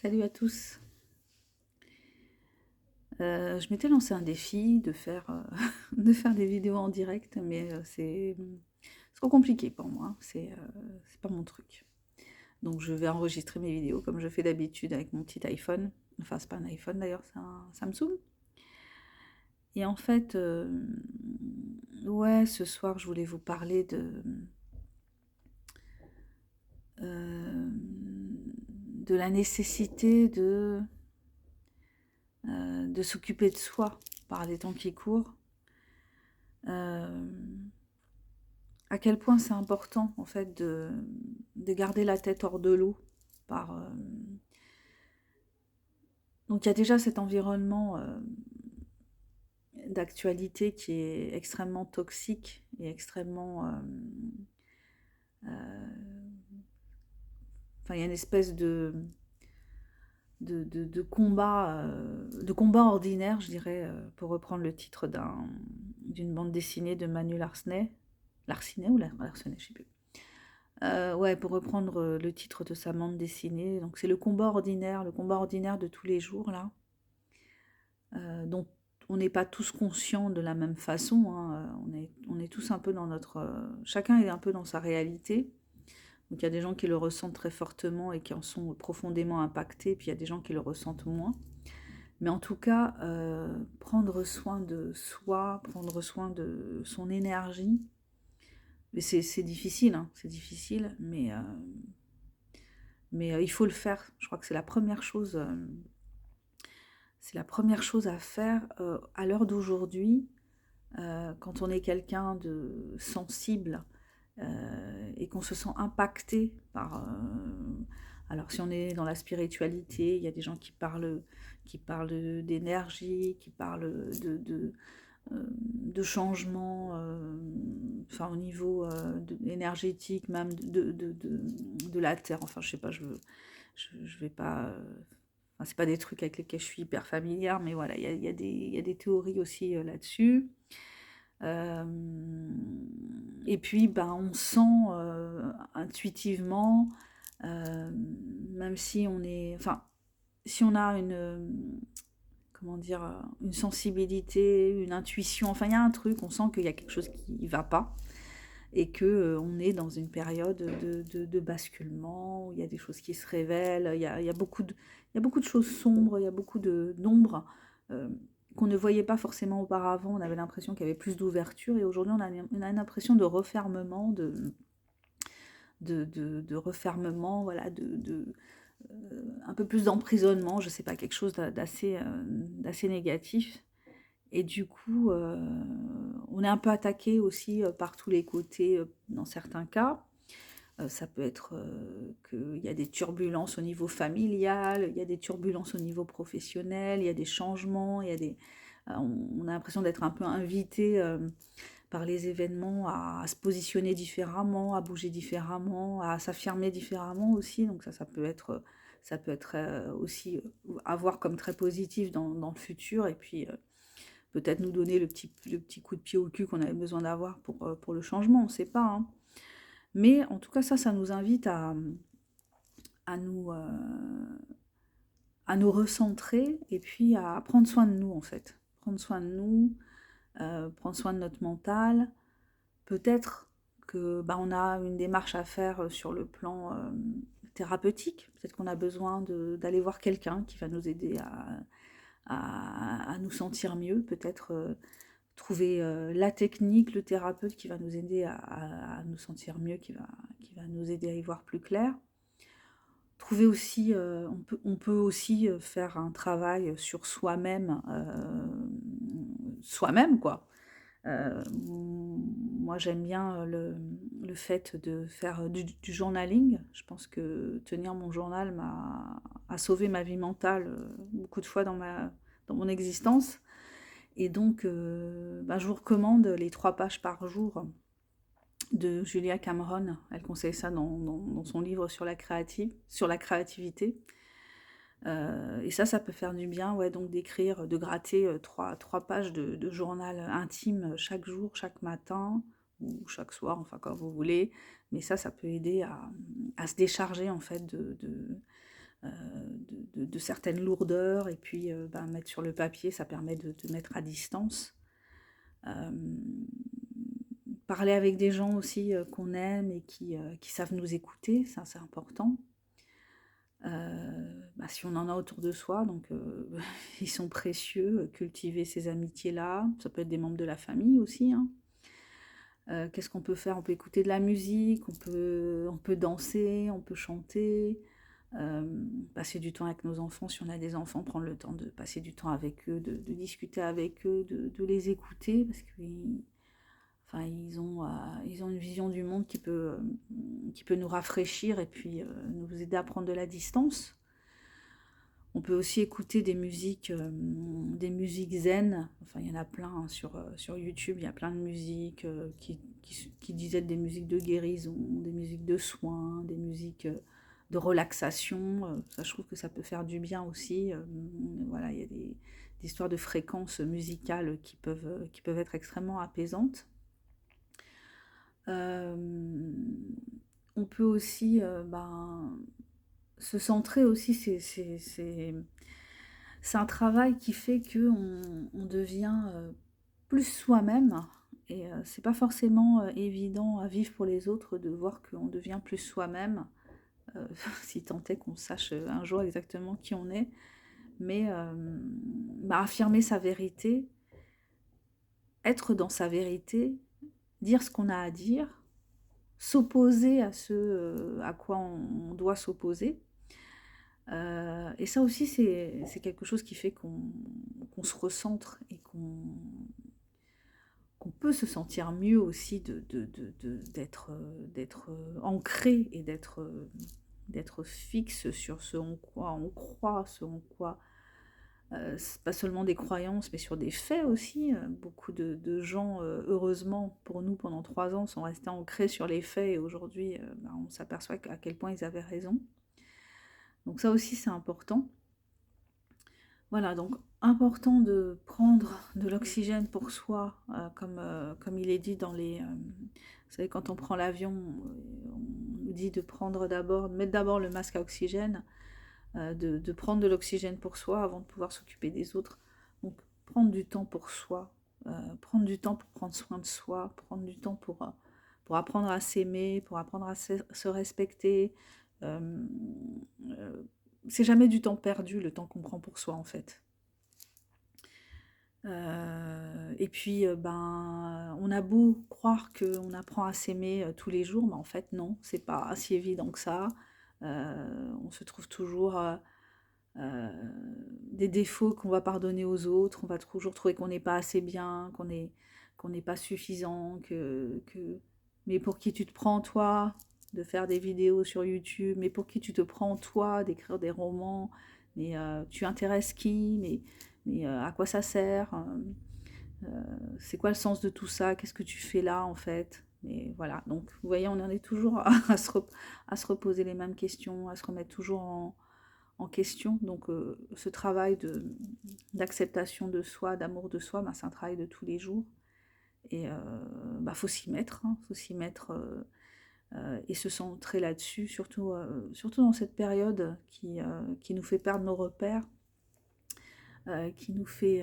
Salut à tous. Je m'étais lancé un défi de faire, de faire des vidéos en direct, mais c'est trop compliqué pour moi, hein. C'est pas mon truc. Donc je vais enregistrer mes vidéos comme je fais d'habitude avec mon petit iPhone. Enfin, c'est pas un iPhone d'ailleurs, c'est un Samsung. Et en fait, ouais, ce soir, je voulais vous parler euh, de la nécessité de s'occuper de soi par les temps qui courent. Euh, à quel point c'est important en fait de garder la tête hors de l'eau. Par, Donc il y a déjà cet environnement d'actualité qui est extrêmement toxique et extrêmement... Enfin, il y a une espèce de combat ordinaire, je dirais, pour reprendre le titre d'une bande dessinée de Manu Larsenet. Larsenet ou Larsenet, je sais plus. Ouais, pour reprendre le titre de sa bande dessinée. Donc c'est le combat ordinaire de tous les jours, là, dont on n'est pas tous conscients de la même façon, hein. On est tous un peu dans notre... chacun est un peu dans sa réalité. Donc il y a des gens qui le ressentent très fortement et qui en sont profondément impactés, puis il y a des gens qui le ressentent moins. Mais en tout cas, prendre soin de soi, prendre soin de son énergie, c'est difficile, hein, c'est difficile, mais il faut le faire. Je crois que c'est la première chose à faire à l'heure d'aujourd'hui, quand on est quelqu'un de sensible et qu'on se sent impacté par... alors si on est dans la spiritualité, il y a des gens qui parlent d'énergie, qui parlent de changement, enfin au niveau énergétique même de la Terre. Enfin je sais pas, je vais pas... enfin, c'est pas des trucs avec lesquels je suis hyper familière, mais voilà, il y a des théories aussi là-dessus. Euh, et puis, ben, on sent intuitivement, euh, même si on est, enfin, si on a comment dire, une sensibilité, une intuition, enfin, il y a un truc, on sent qu'il y a quelque chose qui ne va pas et que on est dans une période de basculement où il y a des choses qui se révèlent, il y a beaucoup de choses sombres, il y a beaucoup d'ombres. Euh, qu'on ne voyait pas forcément auparavant. On avait l'impression qu'il y avait plus d'ouverture et aujourd'hui on a une impression de refermement, de refermement, voilà, un peu plus d'emprisonnement, je sais pas, quelque chose d'assez négatif. Et du coup, on est un peu attaqué aussi par tous les côtés dans certains cas. Ça peut être qu'il y a des turbulences au niveau familial, il y a des turbulences au niveau professionnel, il y a des changements, on a l'impression d'être un peu invité par les événements à se positionner différemment, à bouger différemment, à s'affirmer différemment aussi. Donc ça peut être aussi à voir comme très positif dans le futur et puis peut-être nous donner le petit coup de pied au cul qu'on avait besoin d'avoir pour le changement, on ne sait pas, hein. Mais en tout cas, ça nous invite à nous, euh, à nous recentrer et puis à prendre soin de nous, en fait. Prendre soin de nous, prendre soin de notre mental. Peut-être que bah, on a une démarche à faire sur le plan thérapeutique. Peut-être qu'on a besoin d'aller voir quelqu'un qui va nous aider à nous sentir mieux. Peut-être trouver la technique, le thérapeute qui va nous aider à nous sentir mieux, qui va nous aider à y voir plus clair. Trouver aussi, on peut aussi faire un travail sur soi-même quoi. Moi j'aime bien le fait de faire du journaling. Je pense que tenir mon journal a sauvé ma vie mentale beaucoup de fois dans mon existence. Et donc, bah, je vous recommande les 3 pages par jour de Julia Cameron. Elle conseille ça dans son livre sur sur la créativité. Et ça peut faire du bien, ouais, donc d'écrire, de gratter 3 pages de journal intime chaque jour, chaque matin, ou chaque soir, enfin quand vous voulez. Mais ça peut aider à se décharger en fait de certaines lourdeurs, et puis mettre sur le papier, ça permet de mettre à distance. Euh, Parler avec des gens aussi qu'on aime et qui savent nous écouter, ça c'est important. Si on en a autour de soi, donc ils sont précieux, cultiver ces amitiés-là, ça peut être des membres de la famille aussi, hein. Qu'est-ce qu'on peut faire? On peut écouter de la musique, on peut danser, on peut chanter, passer du temps avec nos enfants, si on a des enfants, prendre le temps de passer du temps avec eux, de discuter avec eux, de les écouter, parce qu'ils ils ont une vision du monde qui peut nous rafraîchir et puis nous aider à prendre de la distance. On peut aussi écouter des musiques zen. Enfin, il y en a plein hein, sur YouTube. Il y a plein de musiques qui disaient des musiques de guérison, des musiques de soins, des musiques de relaxation. Ça, je trouve que ça peut faire du bien aussi. Voilà, il y a des histoires de fréquences musicales qui peuvent être extrêmement apaisantes. On peut aussi se centrer aussi, c'est un travail qui fait qu'on devient plus soi-même, et c'est pas forcément évident à vivre pour les autres de voir qu'on devient plus soi-même, si tant est qu'on sache un jour exactement qui on est, mais affirmer sa vérité, être dans sa vérité, dire ce qu'on a à dire, s'opposer à ce à quoi on doit s'opposer. Et ça aussi, c'est quelque chose qui fait qu'on se recentre et qu'on peut se sentir mieux aussi d'être ancré et d'être fixe sur ce en quoi on croit, ce en quoi c'est pas seulement des croyances, mais sur des faits aussi. Beaucoup de gens, heureusement pour nous, pendant 3 ans, sont restés ancrés sur les faits, et aujourd'hui, on s'aperçoit à quel point ils avaient raison. Donc ça aussi, c'est important. Voilà, donc important de prendre de l'oxygène pour soi, comme il est dit dans les... vous savez, quand on prend l'avion, on nous dit de mettre d'abord le masque à oxygène, de prendre de l'oxygène pour soi avant de pouvoir s'occuper des autres. Donc prendre du temps pour soi, prendre du temps pour prendre soin de soi, prendre du temps pour apprendre à s'aimer, pour apprendre à se respecter. Euh, euh, c'est jamais du temps perdu, le temps qu'on prend pour soi en fait. Et puis, on a beau croire qu'on apprend à s'aimer tous les jours, mais en fait non, c'est pas si évident que ça. On se trouve toujours des défauts qu'on va pardonner aux autres, on va toujours trouver qu'on n'est pas assez bien, qu'on n'est pas suffisant, mais pour qui tu te prends toi de faire des vidéos sur YouTube, mais pour qui tu te prends toi d'écrire des romans, mais tu intéresses qui, mais à quoi ça sert, c'est quoi le sens de tout ça, qu'est-ce que tu fais là en fait. Mais voilà, donc vous voyez, on en est toujours à se reposer les mêmes questions, à se remettre toujours en question. Donc ce travail d'acceptation de soi, d'amour de soi, c'est un travail de tous les jours. Et faut s'y mettre, hein, faut s'y mettre et se centrer là-dessus, surtout dans cette période qui nous fait perdre nos repères, qui nous fait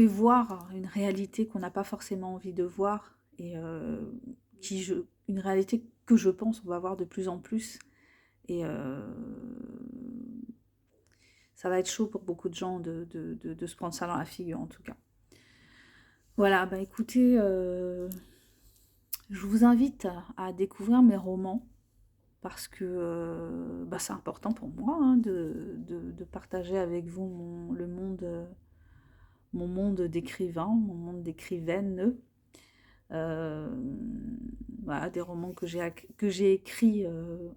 voir une réalité qu'on n'a pas forcément envie de voir, et une réalité que je pense on va voir de plus en plus. Et ça va être chaud pour beaucoup de gens de se prendre ça dans la figure, en tout cas. Voilà, écoutez, je vous invite à découvrir mes romans, parce que c'est important pour moi hein, de partager avec vous mon monde d'écrivain, mon monde d'écrivaine. Voilà, des romans que j'ai écrits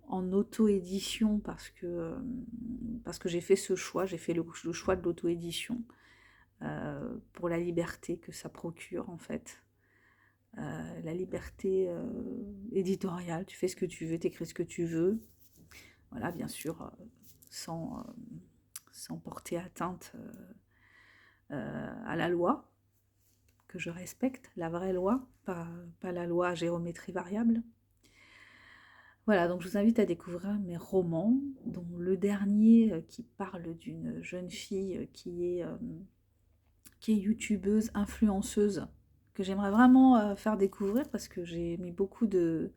en auto-édition parce que j'ai fait ce choix, j'ai fait le choix de l'auto-édition pour la liberté que ça procure en fait. La liberté éditoriale, tu fais ce que tu veux, t'écris ce que tu veux. Voilà, bien sûr, sans porter atteinte à la loi, que je respecte, la vraie loi, pas la loi à géométrie variable. Voilà, donc je vous invite à découvrir mes romans, dont le dernier qui parle d'une jeune fille qui est youtubeuse, influenceuse, que j'aimerais vraiment faire découvrir parce que j'ai mis beaucoup de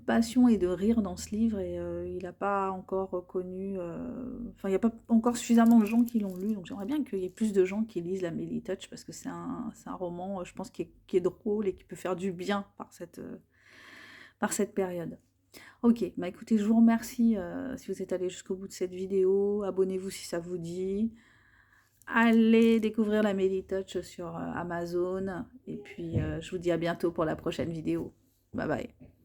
passion et de rire dans ce livre et il n'a pas encore connu, enfin il n'y a pas encore suffisamment de gens qui l'ont lu, donc j'aimerais bien qu'il y ait plus de gens qui lisent la Mélie Touch parce que c'est un roman, je pense, qui est drôle et qui peut faire du bien par cette période. Ok, bah écoutez, je vous remercie si vous êtes allé jusqu'au bout de cette vidéo, abonnez-vous si ça vous dit, allez découvrir la Mélie Touch sur Amazon, et puis je vous dis à bientôt pour la prochaine vidéo. Bye bye.